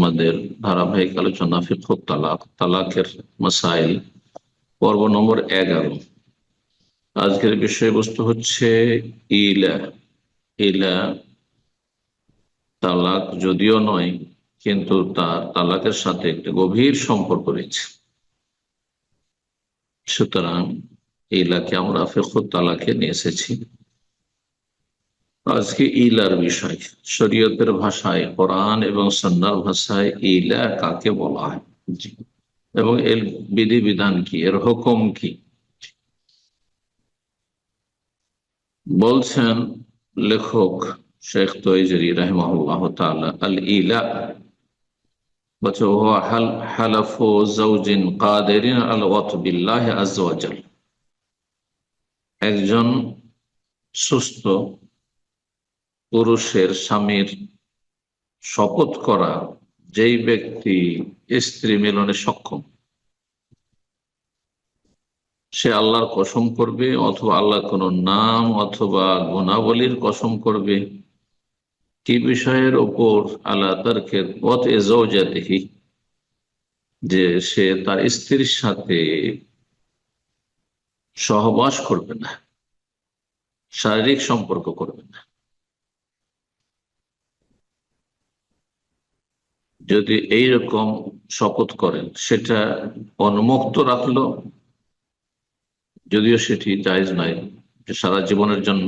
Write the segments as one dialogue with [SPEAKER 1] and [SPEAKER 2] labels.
[SPEAKER 1] আমাদের ধারাবাহিক আলোচনা ফিকহ তালাক, তালাকের মাসাইল, পর্ব নম্বর 11। আজকের বিষয়বস্তু হচ্ছে ইলা। ইলা তালাক যদিও নয়, কিন্তু তার তালাকের সাথে একটি গভীর সম্পর্ক রয়েছে। সুতরাং ইলাকে আমরা ফিকহ তালাকে নিয়ে এসেছি। আজকে ইলার বিষয়, শরীয়তের ভাষায়, কোরআন এবং সুন্নাহর ভাষায় ইলা কাকে বলা হয় এবং এর বিধিবিধান কি, এর হুকুম কি। বলছেন লেখক শেখ তৈজরি রাহিমাহুল্লাহ তাআলা, আল ইলা বলছে হুয়া হালাফু যাওজিন কাদিরিন আল ওয়াত বিল্লাহি আযজা ওয়া জাল। একজন সুস্থ পুরুষের স্বামীর শপথ করা, যেই ব্যক্তি স্ত্রী মিলনে সক্ষম, সে আল্লাহর কসম করবে অথবা আল্লাহর কোন নাম অথবা গুণাবলীর কসম করবে, কি বিষয়ের উপর? আল্লাহ তারকের ওয়াত যাওজাতিহি, যে সে তার স্ত্রীর সাথে সহবাস করবে না, শারীরিক সম্পর্ক করবে না। যদি এইরকম শপথ করেন, সেটা উন্মুক্ত রাখলো, যদিও সেটি জায়েজ নয় যে সারা জীবনের জন্য,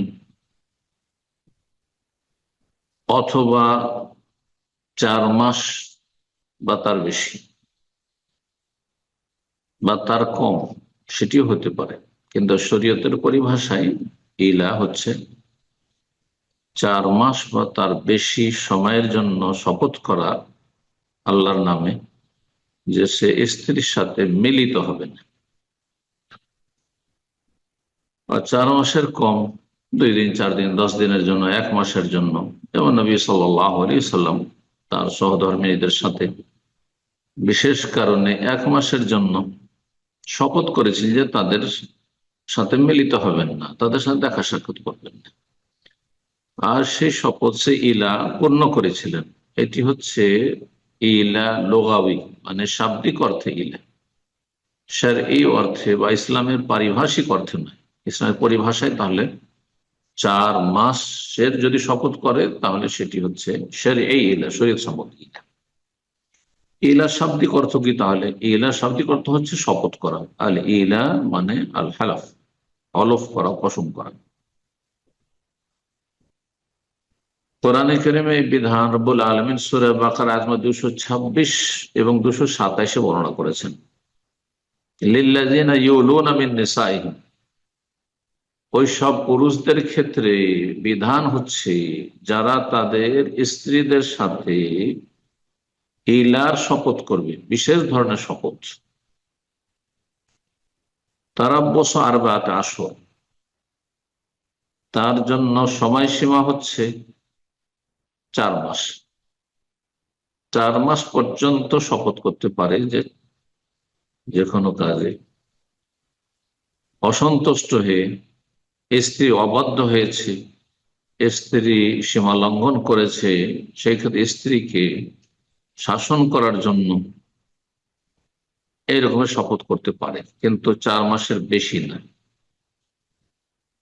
[SPEAKER 1] অথবা 4 মাস বা তার বেশি বা তার কম, সেটিও হতে পারে। কিন্তু শরীয়তের পরিভাষায় ইলা হচ্ছে 4 মাস বা তার বেশি সময়ের জন্য শপথ করা আল্লাহর নামে যে সে স্ত্রীর সাথে মিলিত হবে না। আর 4 মাসের কম, 2 দিন, 4 দিন, 10 দিনের জন্য, 1 মাসের জন্য, যেমন নবী সাল্লাল্লাহু আলাইহি সাল্লাম তার সহধর্মীদের সাথে বিশেষ কারণে 1 মাসের জন্য শপথ করেছিল যে তাদের সাথে মিলিত হবেন না, তাদের সাথে দেখা সাক্ষাৎ করবেন না। আর সেই শপথ, সে ইলা পূর্ণ করেছিলেন। এটি হচ্ছে ইলা লুগাবি, মানে শাব্দিক অর্থে ইলা, শারঈ অর্থে বা ইসলামের পারিভাষিক অর্থে নয়। ইসলামের পরিভাষায় তাহলে 4 মাসের যদি শপথ করে, তাহলে সেটি হচ্ছে শারঈ ইলা, শরীয়ত সম্মত ইলা। ইলা শাব্দিক অর্থ কি? তাহলে ইলা শাব্দিক অর্থ হচ্ছে শপথ করা। আল ইলা মানে আল হালাফ, হলফ করা, কসম করা। কোরআনে কারিমে এই বিধান রব্বুল আলামিন সূরা বাকারা আয়াত 226 এবং 227 বর্ণনা করেছেন। লিল্লাযিনা ইউলুনা মিন নিসাইহিম, ওই সব পুরুষদের ক্ষেত্রে বিধান হচ্ছে যারা তাদের স্ত্রীদের সাথে ইলার শপথ করবে, বিশেষ ধরনের শপথ। তারাব্বুস আরবাআত আশহুর, তার জন্য সময়সীমা হচ্ছে 4 মাস। 4 মাস পর্যন্ত শপথ করতে পারে যে কোনো কাজে অসন্তুষ্ট হয়ে স্ত্রী অবাধ্য হয়েছে, স্ত্রী সীমা লঙ্ঘন করেছে, সেই ক্ষেত্রে স্ত্রীকে শাসন করার জন্য এইরকম শপথ করতে পারে, কিন্তু 4 মাসের বেশি না।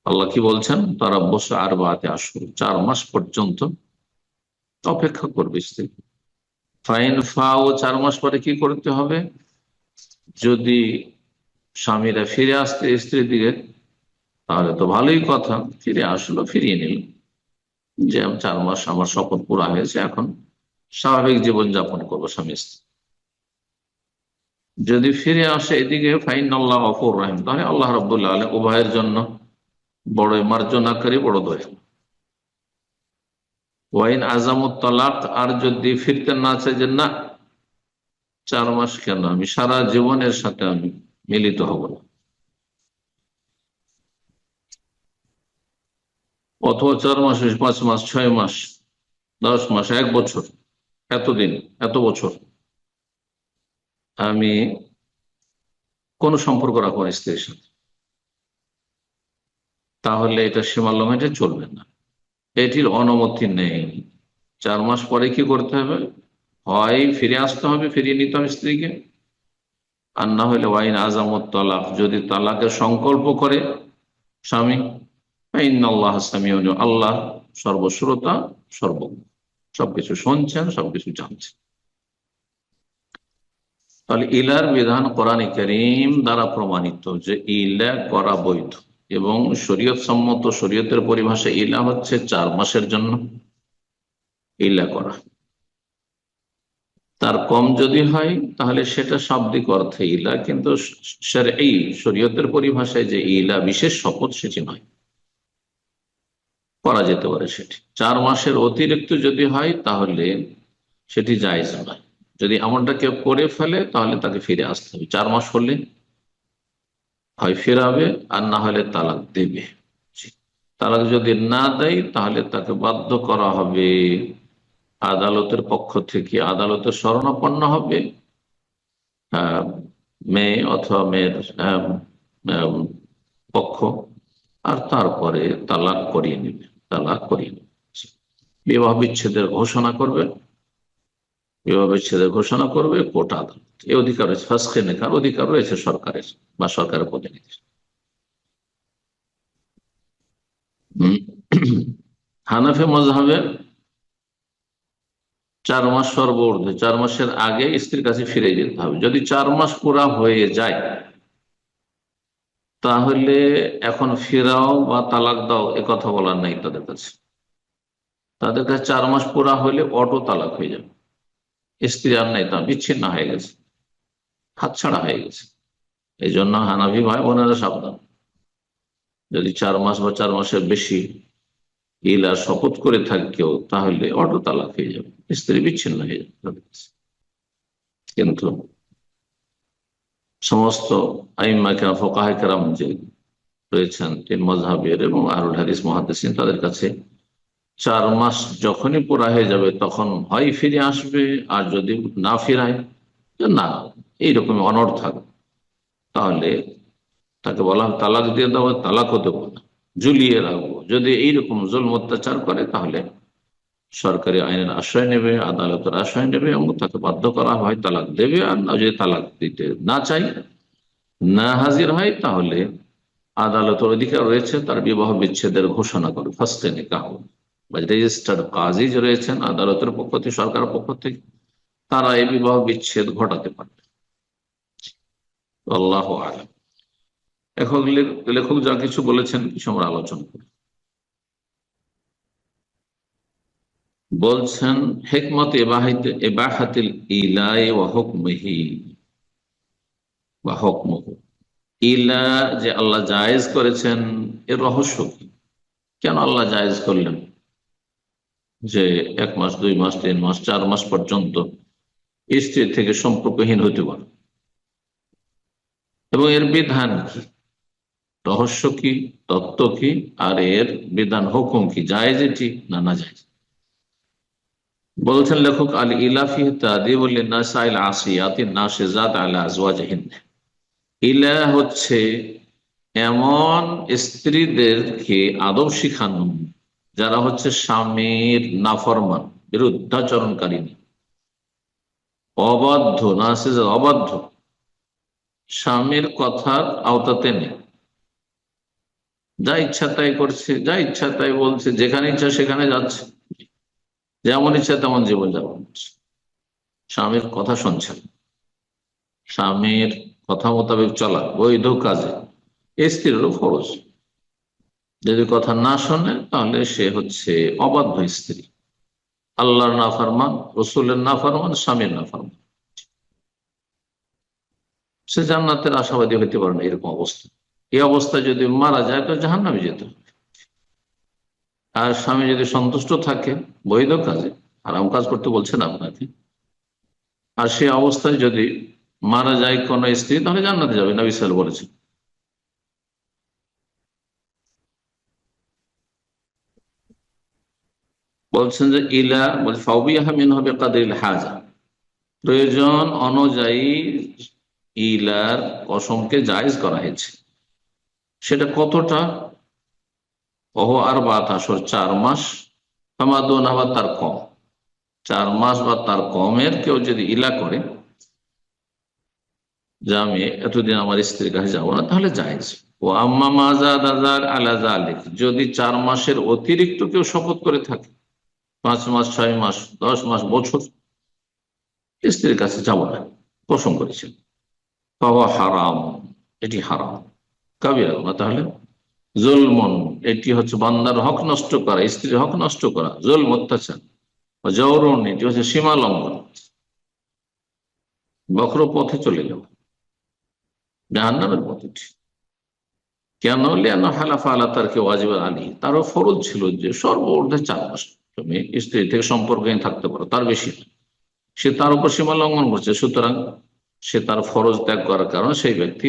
[SPEAKER 1] আল্লাহ কি বলছেন? তারা বসে আর বাতে আসুন, 4 মাস পর্যন্ত অপেক্ষা করবে স্ত্রী। ফাইন ফাও, 4 মাস পরে কি করতে হবে? যদি স্বামীরা ফিরে আসতে স্ত্রীর দিকে, তাহলে তো ভালোই কথা, ফিরে আসলো, ফিরিয়ে নিল, যে 4 মাস আমার শপথ পুরা হয়েছে, এখন স্বাভাবিক জীবন যাপন করবো স্বামী স্ত্রী। যদি ফিরে আসে এদিকে, ফাইন আল্লাহ গফুর রহিম, তাহলে আল্লাহ রাব্বুল আলামিন উভয়ের জন্য বড় মার্জনাকারী, বড় দয়ালু। ওয়াইন আযামুত তালাক, আর যদি ফিরতে না চাই যে না 4 মাস কেন, আমি সারা জীবনের সাথে আমি মিলিত হব না, অথবা 4 মাস, 5 মাস, 6 মাস, 10 মাস, 1 বছর, এতদিন, এত বছর আমি কোন সম্পর্ক রাখবো না স্ত্রীর সাথে, তাহলে এটা সীমা লঙ্ঘন, চলবে না, এটির অনুমতি নেই। 4 মাস পরে কি করতে হবে? হয় ফিরে আসতে হবে, ফিরিয়ে নিতে হবে স্ত্রীকে, আর না হলে ওয়াইন আজামত তালাক, যদি তালাকের সংকল্প করে স্বামী, ইন্নাল্লাহ সামিউন, আল্লাহ সর্বশ্রোতা, সর্বজ্ঞ, সবকিছু শুনছেন, সবকিছু জানছেন। তাহলে ইলার বিধান কোরআনে কারীম দ্বারা প্রমাণিত যে ইলা করা বৈধ, এবং শরীয়ত সম্মত, শরীয়তের পরিভাষায় ইলা হচ্ছে 4 মাসের জন্য ইলা করা। তার কম যদি হয় তাহলে সেটা শাব্দিক অর্থে ইলা, কিন্তু এই শরীয়তের পরিভাষায় যে ইলা বিশেষ শপথ সেটি নয়, করা যেতে পারে। সেটি 4 মাসের অতিরিক্ত যদি হয় তাহলে সেটি জায়েজ নয়। যদি এমনটা কেউ করে ফেলে তাহলে তাকে ফিরে আসতে হবে। 4 মাস হলে হয় ফেরাবে, আর না হলে তালাক দেবে। তালাক যদি না দেয় তাহলে তাকে বাধ্য করা হবে আদালতের পক্ষ থেকে, আদালতের শরণাপন্ন হবে আহ, মেয়ে অথবা মেয়ের আহ, আহ, পক্ষ, আর তারপরে তালাক করিয়ে নেবে, তালাক করিয়ে নেবে, বিবাহ বিচ্ছেদের ঘোষণা করবে, বিবাহ বিচ্ছেদের ঘোষণা করবে কোর্ট, আদালত। এই অধিকার রয়েছে, ফাসখে নেকার অধিকার রয়েছে সরকারের বা সরকারের প্রতিনিধির। হানাফি মজহাবে 4 মাস সর্বঊর্ধ্বে, 4 মাসের আগে স্ত্রীর কাছে ফিরে যেতে হবে। যদি 4 মাস পুরা হয়ে যায় তাহলে এখন ফেরাও বা তালাক দাও এ কথা বলার নাই তাদের কাছে। তাদের কাছে 4 মাস পুরা হলে অটো তালাক হয়ে যাবে, স্ত্রী আর নাই, তা বিচ্ছিন্ন হয়ে গেছে, হাতছাড়া হয়ে গেছে। এই জন্য হানাফি ভাই বোনেরা সাবধান, যদি 4 মাস বা 4 মাসের বেশি ইলা শপথ করে থাকে কেউ, তাহলে অটো তালাক হয়ে যাবে, স্ত্রী বিচ্ছিন্ন হয়ে যাবে তাদের কাছে। কিন্তু সমস্ত আইম্মা কেরাম, ফোকাহে কেরাম যে রয়েছেন 3 মাযহাবের এবং আহলুল হাদিস মুহাদ্দিসিন, তাদের কাছে 4 মাস যখনই পুরা হয়ে যাবে তখন হয় ফিরে আসবে, আর যদি না ফিরায়, না এইরকম অনর্থক, তাহলে তাকে বলা হবে তালাক দিয়ে দেবো, তালাকও দেবো না, ঝুলিয়ে রাখবো। যদি এইরকম জুলম অত্যাচার করে তাহলে সরকারি আইনের আশ্রয় নেবে, আদালতের আশ্রয় নেবে, এবং তাকে বাধ্য করা হয় তালাক দেবে। আর না, যদি তালাক দিতে না চাই, না হাজির হয়, তাহলে আদালতের অধিকার রয়েছে তার বিবাহ বিচ্ছেদের ঘোষণা করে, ফাসখে নিকাহ, বা রেজিস্টার্ড কাজী যে রয়েছেন আদালতের পক্ষ থেকে, সরকারের পক্ষ থেকে, তারা এই বিবাহ বিচ্ছেদ ঘটাতে পারবে। আল্লাহু আ'লাম। এখন লেখক যা কিছু বলেছেন কিছু আমরা আলোচনা করি। বলছেন হিকমত ইবাহাতিল ইলাই ওয়া হুকমিহি ওয়া হুকমুহু, ইলা যে আল্লাহ জায়েজ করেছেন এর রহস্য কি? কেন আল্লাহ জায়েজ করলেন যে 1 মাস, 2 মাস, 3 মাস, 4 মাস পর্যন্ত স্ত্রী থেকে সম্পর্কহীন হতে পারে, এবং এর বিধান কি, রহস্য কি, তত্ত্ব কি, আর এর বিধান হুকুম কি, জায়েজ এটি না না জায়েজ? বলছেন লেখক, আল ইলাফি তাদিবুল লিন্নাস আল আসিয়াতিন নাশিজাত আলা আজওয়াজিহিন, ইলা হচ্ছে এমন স্ত্রীদেরকে আদব শিখানো যারা হচ্ছে স্বামীর নাফরমান, বিরুদ্ধাচরণকারিনী, অবাধ্য, নাশিজাত অবাধ্য, স্বামীর কথার আওতাতে নেই, যা ইচ্ছা তাই করছে, যা ইচ্ছা তাই বলছে, যেখানে ইচ্ছা সেখানে যাচ্ছে, যেমন ইচ্ছা তেমন জীবনযাপন করছে, স্বামীর কথা শুনছেন, স্বামীর কথা মোতাবেক চলা বৈধ কাজে স্ত্রীরও ফরজ। যদি কথা না শোনে তাহলে সে হচ্ছে অবাধ্য স্ত্রী, আল্লাহর নাফরমান, রসুলের নাফরমান, স্বামীর নাফরমান। সে জান্নাতের আশাবাদী হইতে পারে না এরকম অবস্থা। এই অবস্থায় যদি মারা যায় তো জাহান্নামে যেতে হবে। আর স্বামী যদি সন্তুষ্ট থাকে বৈধ কাজে, আরাম কাজ করতে বলছেন আপনাকে, আর সে অবস্থায় যদি মারা যায় কোন স্ত্রী, তাহলে জান্নাতে যাবে, নবী সাল্লাল্লাহু আলাইহি ওয়াসাল্লাম বলেছেন। বলছেন যে ইলা ফাউবিয়াহা মিন হবে কাদরিল হাজা, প্রয়োজন অনুযায়ী ইলার কসমকে জায়েজ করা হয়েছে। সেটা কতটা? ওহ আর 4 মাস, তামাদুন, আবার তার কম। 4 মাস বা তার কমের কেউ যদি ইলা করে যে আমি এতদিন আমার স্ত্রীর কাছে যাবো না, তাহলে জায়েজ। ও আম্মা মাজাদ আজার আলা জালিক, যদি 4 মাসের অতিরিক্ত কেউ শপথ করে থাকে, 5 মাস, 6 মাস, 10 মাস, বছর স্ত্রীর কাছে যাবো না, কসম করেছেন, বাবা হারাম, এটি হারাম কাবিরা গুনাহ। তাহলে জুলমন, এটি হচ্ছে বান্দার হক নষ্ট করা, স্ত্রীর হক নষ্ট করা, জুলম, অত্যাচার। জওরুন, এটি হচ্ছে সীমা লঙ্ঘন, বক্র পথে চলে যাওয়া, জাহান্নামের পথে। কেন? লিয়ান্না হালাফা আলা তারকে ওয়াজিব আলী, তারও ফরজ ছিল যে সর্বর্ধে 4 মাস তুমি স্ত্রী থেকে সম্পর্কহীন থাকতে পারো, তার বেশি না। সে তার উপর সীমা লঙ্ঘন করছে, সুতরাং সে তার ফরজ ত্যাগ করার কারণে, সেই ব্যক্তি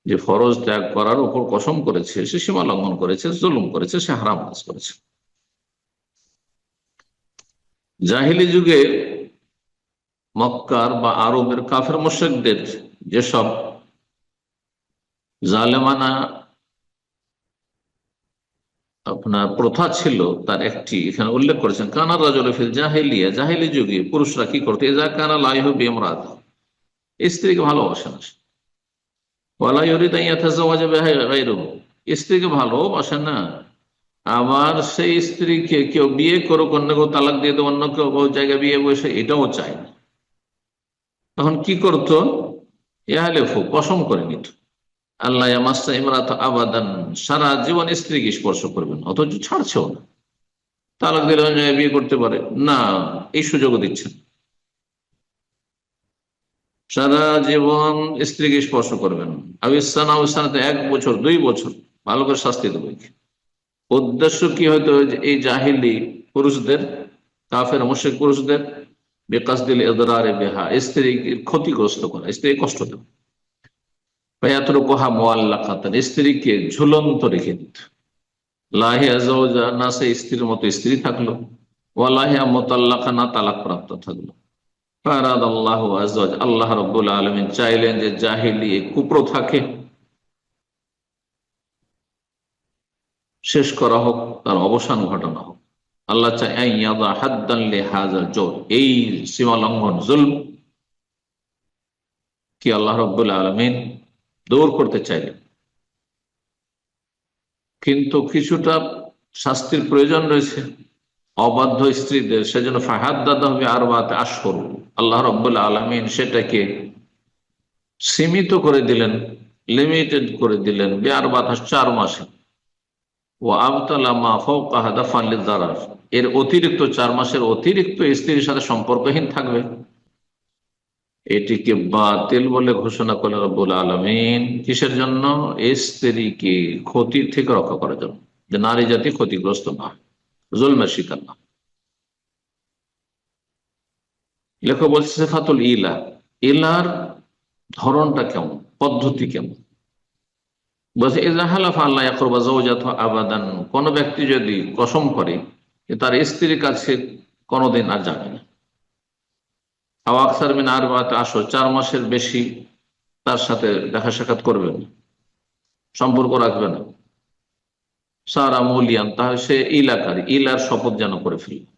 [SPEAKER 1] যে ফরজ ত্যাগ করার উপর কসম করেছে সে সীমা লঙ্ঘন করেছে, জুলুম করেছে, সে হারাম কাজ করেছে। জাহিলি যুগে মক্কার বা আরবের কাফের মুশরিকদের যেসব জালেমানা আপনার প্রথা ছিল, তার একটি এখানে উল্লেখ করেছেন, কানার রাজুল ফিল জাহিলিয়া, জাহিলি যুগে পুরুষরা কি করতো, এজা কানা লাইহু বিইমরাত, স্ত্রীকে ভালোবাসে না, ওয়ালা ইউরিদু আন ইয়াতাজাওয়াজা বিহা গায়রুহু, স্ত্রীকে ভালোবাসে না, আবার সেই স্ত্রীকে কেউ বিয়ে করুক, অন্য কেউ তালাক দিয়ে দেবো, অন্য কেউ জায়গায় বিয়ে বসে, এটাও চায় না। তখন কি করতো, ইয়াহলেফু, কসম করে নিত, আল্লাহ ইয়ামাসসা ইমরাত আবাদান, সারা জীবন স্ত্রীকে স্পর্শ করবেন, অথচ ছাড়ছেও না, তালাক দিলে অন্য জায়গায় বিয়ে করতে পারে না, এই সুযোগও দিচ্ছেন, সারা জীবন স্ত্রীকে স্পর্শ করবেন। আবিসানা, 1 বছর 2 বছর, ভালো করে শাস্তি দেবো। উদ্দেশ্য কি হয়তো, এই জাহিলি পুরুষদের, কাফের মুশরিক পুরুষদের, বেকাসদিল ইদরারে বিহা, স্ত্রীকে ক্ষতিগ্রস্ত করা, স্ত্রী কষ্ট দেওয়া, ফায়াতরুকুহা মুআল্লাকাতান, স্ত্রীকে ঝুলন্ত রেখে দিত, লাহিয়া যাওজা, না সে স্ত্রীর মতো স্ত্রী থাকলো, ওয়ালাহিয়া মুতাল্লাকা, না তালাক প্রাপ্ত থাকলো। ফারাদ আল্লাহু আযজা ওয়া জাল্লা, আল্লাহ রাব্বুল আলামিন চাইলেন যে জাহিলি কুপ্রথাকে শেষ করা হোক, তার অবসান ঘটানো হোক। আল্লাহ চাই আইয়াদা হাদ্দান লিহাযাল জওর, এই সীমা লঙ্ঘন, জুলম কি আল্লাহ রাব্বুল আলামিন দূর করতে চাইলেন, কিন্তু কিছুটা শাস্তির প্রয়োজন রয়েছে অবাধ্য স্ত্রীদের, সেজন্য ফাহাদ্দাদা হবে আরবাতে আশহুর, আল্লাহ রাব্বুল আলামিন সেটাকে সীমিত করে দিলেন, লিমিটেড করে দিলেন, বেআরবাত 4 মাসে। ও আবতালা মা ফাওকাহা দাফান লিদারার, এর অতিরিক্ত 4 মাসের অতিরিক্ত স্ত্রীর সাথে সম্পর্কহীন থাকবে, এটিকে বাতিল বলে ঘোষণা করলেন রব্বুল আলামিন। কিসের জন্য? স্ত্রীকে ক্ষতি থেকে রক্ষা করার জন্য, যে নারী জাতি ক্ষতিগ্রস্ত না হয়, জুলমের শিকার না। লেখক বলছে সিফাতুল ইলা, ইলার ধরনটা কেমন, পদ্ধতি কেমন? বলছে ইজা হালাফা আল্লাহ ইয়াকরবা যাওজাতহু আবাদান, কোন ব্যক্তি যদি কসম করে যে তার স্ত্রীর কাছে কোনোদিন আর যাবে না, আও আকসার মিন আরবাআতি আশহুর, 4 মাসের বেশি তার সাথে দেখা সাক্ষাৎ করবে না, সম্পর্ক রাখবে না, সারা মুলিয়ান, তাহলে সে ইলাকারী, ইলার শপথ যেন করে ফেলবে।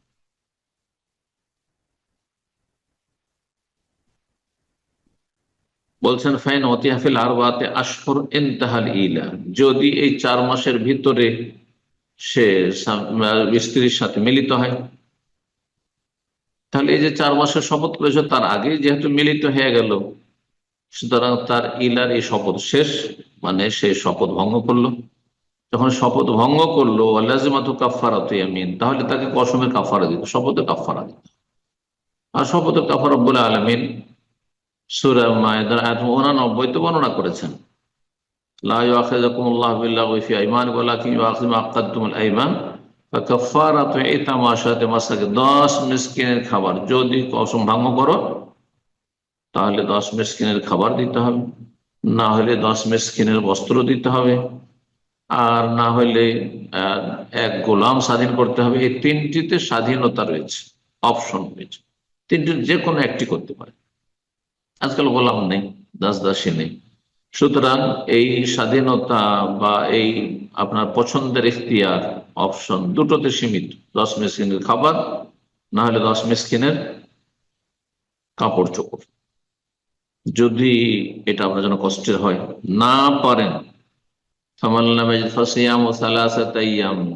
[SPEAKER 1] বলছেন ফাইন ওয়াতিহাফিল আরবাআতি আশহুর ইনতাহাল ইলা, যদি এই 4 মাসের ভিতরে সে স্ত্রীর সাথে মিলিত হয়, তাহলে এই যে 4 মাসের শপথ করেছে তার আগে যেহেতু মিলিত হয়ে গেল, সুতরাং তার ইলার এই শপথ শেষ, মানে সে শপথ ভঙ্গ করলো। যখন শপথ ভঙ্গ করলো, লাজিমাতু কাফফারাতু ইয়ামিন, তাহলে তাকে কসমের কাফারা দিত, শপথের কাফারা দিত। আর শপথের কাফারা রব্বুল আলামিন সূরা মায়েদার আয়াত 89 তে বর্ণনা করেছেন, লা ইউআখিযুকুমুল্লাহু বিল্লাগwi ফি আইমানিকুম ওয়ালাকিন ইউআখিযুকুম বিমা আক্কাদতুমুল আইমান ফাকাফফারাতু ইতআমু 10 মাসাকিন, 10 মিসকিনের খাবার, যদি কসম ভঙ্গ করো তাহলে 10 মিসকিনের খাবার দিতে হবে, না হলে 10 মিসকিনের বস্ত্র দিতে হবে, আর না হলে এক গোলাম স্বাধীন করতে হবে। এই 3টিতে স্বাধীনতা রয়েছে, অপশন রয়েছে, 3টির যে কোনো একটি করতে পারে। আজকাল গোলাম নেই, দাস দাসী নেই, সুতরাং এই স্বাধীনতা বা এই আপনার পছন্দের ইখতিয়ার, অপশন দুটোতে সীমিত, 10 মিসকিনের খাবার না হলে 10 মিসকিনের কাপড় চোপড়। যদি এটা আপনার জন্য কষ্টের হয়, না পারেন,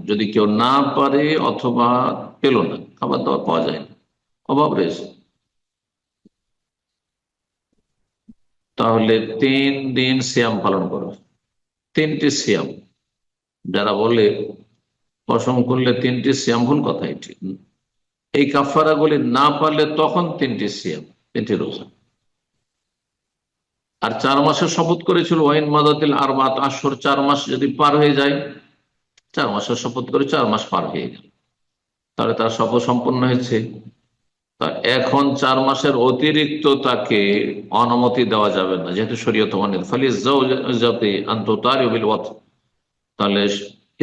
[SPEAKER 1] যদি কেউ না পারে অথবা পেল না, খাবার দাবার পাওয়া যায় না, অভাব রয়েছে, তাহলে 3 দিন সিয়াম পালন করবে। 3টি সিয়াম, যারা বলে কসম করলে 3টি সিয়াম, ভুল কথা এটি। এই কাফারা গুলি না পারলে তখন 3টি সিয়াম, 3টি রোজা। আর 4 মাসের শপথ করেছিল, ওয়াইন মাদাতিল আরবাত আশহুর, 4 মাস যদি পার হয়ে যায়, 4 মাসের শপথ করে 4 মাস পার হয়ে গেল, তাহলে তার শপথ সম্পন্ন হয়েছে। তা এখন 4 মাসের অতিরিক্ত তাকে অনুমতি দেওয়া যাবে না, যেহেতু শরীয়ত মানের ফলে জাওজাতি আনতুতারি বিল ওয়াত, তাহলে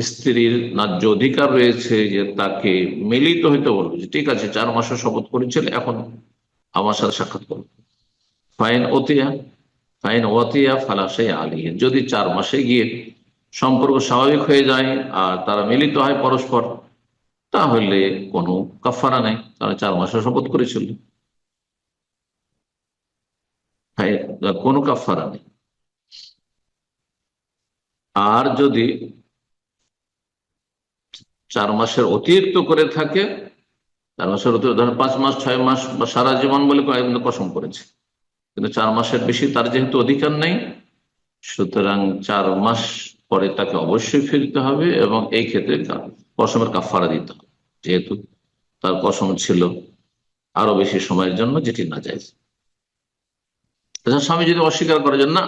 [SPEAKER 1] স্ত্রীর ন্যায্য অধিকার রয়েছে যে তাকে মিলিত হইতে বলবে, যে ঠিক আছে 4 মাসের শপথ করেছিল, এখন আমার সাথে সাক্ষাৎ করবে। ফাইন ওতিয়া, ফাইন ওতিয়া ফালাশে আলী, যদি 4 মাসে গিয়ে সম্পর্ক স্বাভাবিক হয়ে যায় আর তারা মিলিত হয় পরস্পর, তাহলে কোনো কাফারা নেই, তারা 4 মাসের শপথ করেছিল, কোনো কাফারা নেই। আর যদি 4 মাসের অতিরিক্ত করে থাকে, 4 মাসের অতিরিক্ত, ধরেন 5 মাস 6 মাস বা সারা জীবন বলে কসম করেছে, কিন্তু 4 মাসের বেশি তার যেহেতু অধিকার নেই, সুতরাং 4 মাস পরে তাকে অবশ্যই ফিরতে হবে, এবং এই ক্ষেত্রে কসমের কাফারা দিতে হবে, যেহেতু তার কসম ছিল আরো বেশি সময়ের জন্য, যেটি না যায়। স্বামী যদি অস্বীকার করে যে না,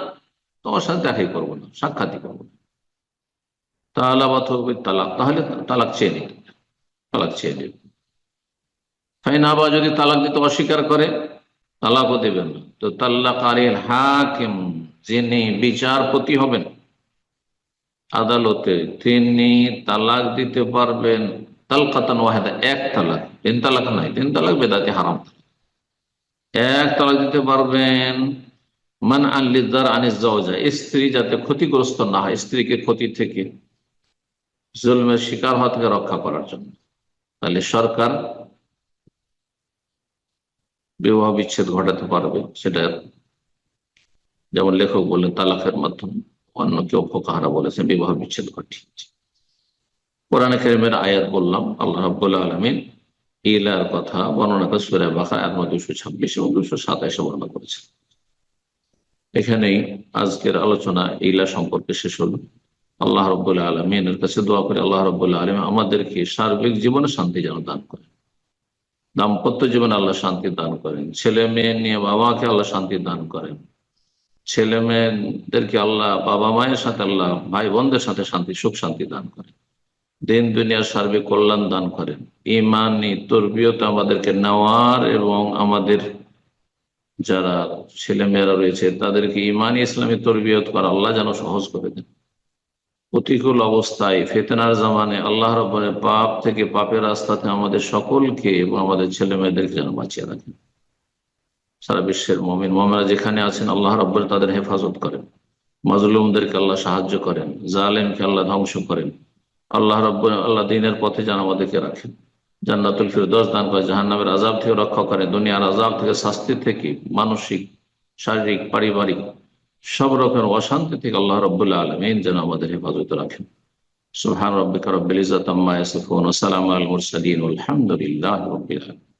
[SPEAKER 1] তোমার সাথে দেখাই করবো না, সাক্ষাৎই করবো না, তালাক, তাহলে তালাক চেয়ে নিতে, তালাক চেয়ে নেবে। ফাইন আবা, যদি তালাক দিতে অস্বীকার করে, তালাকও দেবেন না, তো তাল্লাকারিল হাকিম, যিনি বিচারপতি হবেন আদালতে, তিনি তালাক দিতে পারবেন তালকাতান ওয়াহিদা, এক তালাক, 3 তালাক নাই, 3 তালাক বেদাতি হারাম, এক তালাক দিতে পারবেন। মান আল্লিদার আনিস জাওজা, স্ত্রী যাতে ক্ষতিগ্রস্ত না হয়, স্ত্রীকে ক্ষতি থেকে, জুলমের শিকার হওয়া থেকে রক্ষা করার জন্য। তাহলে সরকার বিবাহ বিচ্ছেদ ঘটাতে পারবে, সেটা যেমন লেখক বললেন তালাকের মাধ্যমে, অন্য কেউ ফুকাহারা বলেছেন বিবাহ বিচ্ছেদ ঘটিয়েছে। কোরআনে কারীমের আয়াত বললাম, আল্লাহ রাব্বুল আলামিন ইলার কথা বর্ণনা করে সূরা বাকারা আয়াত 226 এবং 227 বর্ণনা করেছেন। এখানেই আজকের আলোচনা ইলা সম্পর্কে শেষ হলো। আল্লাহ রাব্বুল আলামিনের কাছে দোয়া করে আল্লাহ রাব্বুল আলামিন আমাদেরকে সার্বিক জীবনে শান্তি যেন দান করেন, দাম্পত্য জীবনে আল্লাহ শান্তি দান করেন, ছেলে মেয়ে নিয়ে বাবাকে আল্লাহ শান্তি দান করেন, ছেলে মেয়েদেরকে আল্লাহ বাবা মায়ের সাথে, আল্লাহ ভাই বোনদের সাথে শান্তি, সুখ শান্তি দান করেন, দিন দুনিয়ার সার্বিক কল্যাণ দান করেন, ইমানি তরবিয়ত আমাদেরকে নেওয়ার, এবং আমাদের যারা ছেলে মেয়েরা রয়েছে তাদেরকে ইমানি ইসলামী তরবিয়ত করা আল্লাহ যেন সহজ করে দেন। প্রতিকূল অবস্থায় ফিতনার জামানে আল্লাহ রাব্বুল পাপ থেকে, পাপের রাস্তাতে আমাদের সকলকে এবং আমাদের ছেলে মেয়েদেরকে যেন বাঁচিয়ে রাখেন। সারা বিশ্বের মুমিন মুমিনা যেখানে আছেন আল্লাহ রাব্বুল তাদের হেফাজত করেন, মাজলুমদেরকে আল্লাহ সাহায্য করেন, জালেমকে আল্লাহ ধ্বংস করেন। আল্লাহ রাব্বুল আল্লাহ দ্বীনের পথে যেন আমাদেরকে রাখেন, জান্নাতুল ফিরদৌস দান করে, জাহান্নামের আযাব থেকে রক্ষা করেন, দুনিয়ার আযাব থেকে, শাস্তি থেকে, মানসিক শারীরিক পারিবারিক সব রকমের অশান্তি থেকে আল্লাহ রাব্বুল আলামিন যেন আমাদের হেফাজত রাখেন। সুবহান রাব্বিকা রাব্বিল ইজ্জাতি আম্মা ইয়াসিফুন ওয়া সালামুন আলাল মুরসালিন ওয়ালহামদুলিল্লাহি রাব্বিল আলামিন।